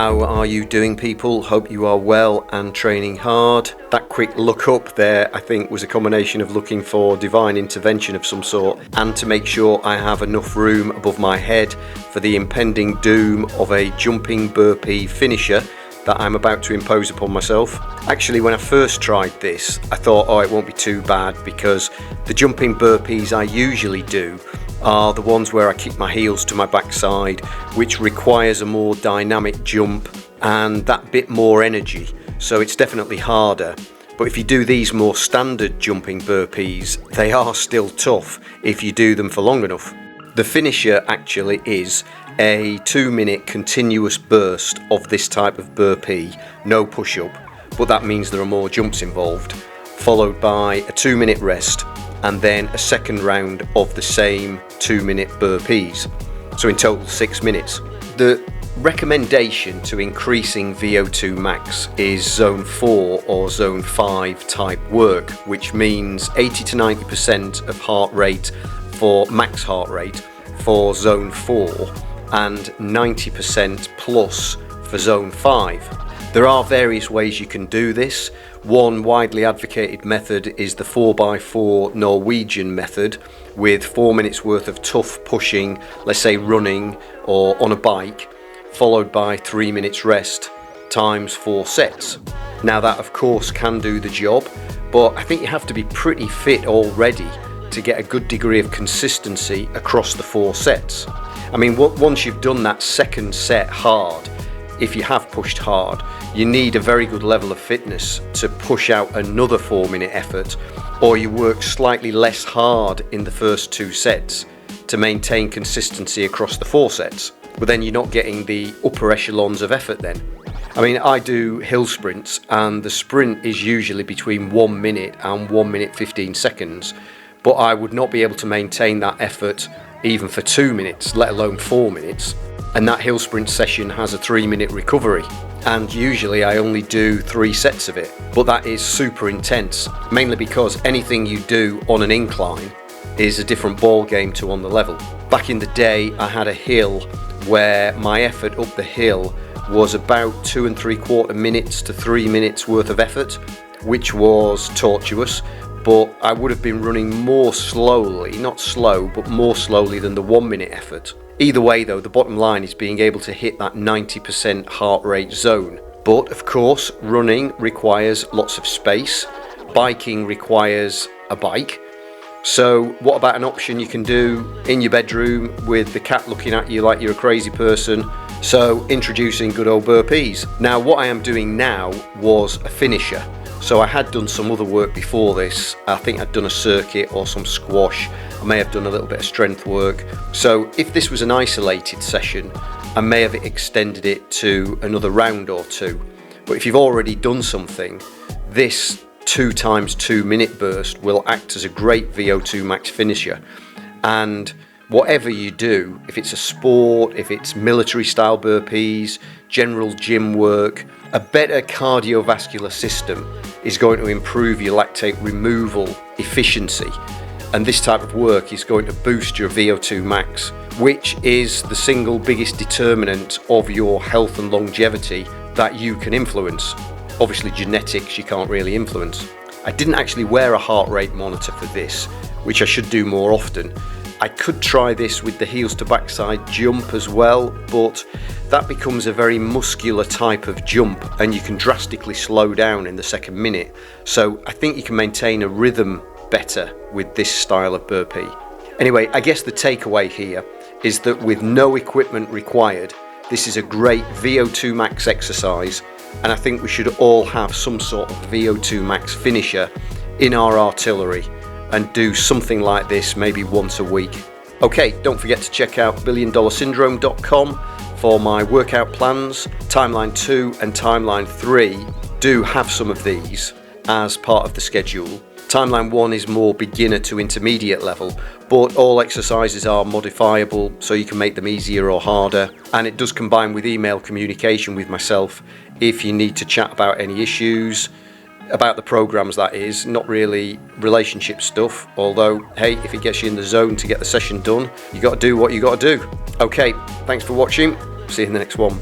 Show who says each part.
Speaker 1: How are you doing, people? Hope you are well and training hard. That quick look up there, I think, was a combination of looking for divine intervention of some sort and to make sure I have enough room above my head for the impending doom of a jumping burpee finisher that I'm about to impose upon myself. Actually, when I first tried this, I thought, oh, it won't be too bad because the jumping burpees I usually do are the ones where I kick my heels to my backside, which requires a more dynamic jump and that bit more energy, so it's definitely harder. But if you do these more standard jumping burpees, they are still tough if you do them for long enough. The finisher actually is a 2-minute continuous burst of this type of burpee, no push-up, but that means there are more jumps involved, followed by a 2-minute rest and then a second round of the same 2-minute burpees. So in total 6 minutes. The recommendation to increasing VO2Max is zone 4 or zone 5 type work, which means 80 to 90% of heart rate for max heart rate for zone 4 and 90% plus for zone 5. There are various ways you can do this. One widely advocated method is the 4x4 Norwegian method, with 4 minutes worth of tough pushing, let's say running or on a bike, followed by 3 minutes rest times 4 sets. Now that of course can do the job, but I think you have to be pretty fit already to get a good degree of consistency across the 4 sets. I mean, once you've done that second set hard, if you have pushed hard, you need a very good level of fitness to push out another 4-minute effort, or you work slightly less hard in the first 2 sets to maintain consistency across the 4 sets. But then you're not getting the upper echelons of effort then. I mean, I do hill sprints and the sprint is usually between 1 minute and 1 minute 15 seconds, but I would not be able to maintain that effort even for 2 minutes, let alone 4 minutes. And that hill sprint session has a 3-minute recovery, and usually I only do 3 sets of it, but that is super intense, mainly because anything you do on an incline is a different ball game to on the level. Back in the day, I had a hill where my effort up the hill was about 2 3/4 minutes to 3 minutes worth of effort, which was tortuous, but I would have been running more slowly, not slow, but more slowly than the 1-minute effort. Either way though, the bottom line is being able to hit that 90% heart rate zone. But of course, running requires lots of space, biking requires a bike. So what about an option you can do in your bedroom with the cat looking at you like you're a crazy person? So introducing good old burpees. Now what I am doing now was a finisher. So I had done some other work before this. I think I'd done a circuit or some squash. I may have done a little bit of strength work. So if this was an isolated session, I may have extended it to another round or 2. But if you've already done something, this 2 times 2 minute burst will act as a great VO2Max finisher. And whatever you do, if it's a sport, if it's military style burpees, general gym work, a better cardiovascular system is going to improve your lactate removal efficiency. And this type of work is going to boost your VO2Max, which is the single biggest determinant of your health and longevity that you can influence. Obviously genetics you can't really influence. I didn't actually wear a heart rate monitor for this, which I should do more often. I could try this with the heels to backside jump as well, but that becomes a very muscular type of jump and you can drastically slow down in the second minute. So I think you can maintain a rhythm better with this style of burpee. Anyway, I guess the takeaway here is that with no equipment required, this is a great VO2Max exercise, and I think we should all have some sort of VO2Max finisher in our artillery and do something like this maybe once a week. Okay, don't forget to check out billiondollarsyndrome.com for my workout plans. Timeline 2 and Timeline 3 do have some of these as part of the schedule. Timeline 1 is more beginner to intermediate level, but all exercises are modifiable so you can make them easier or harder, and it does combine with email communication with myself if you need to chat about any issues, about the programs that is, not really relationship stuff, although hey, if it gets you in the zone to get the session done, you got to do what you got to do. Okay, thanks for watching, see you in the next one.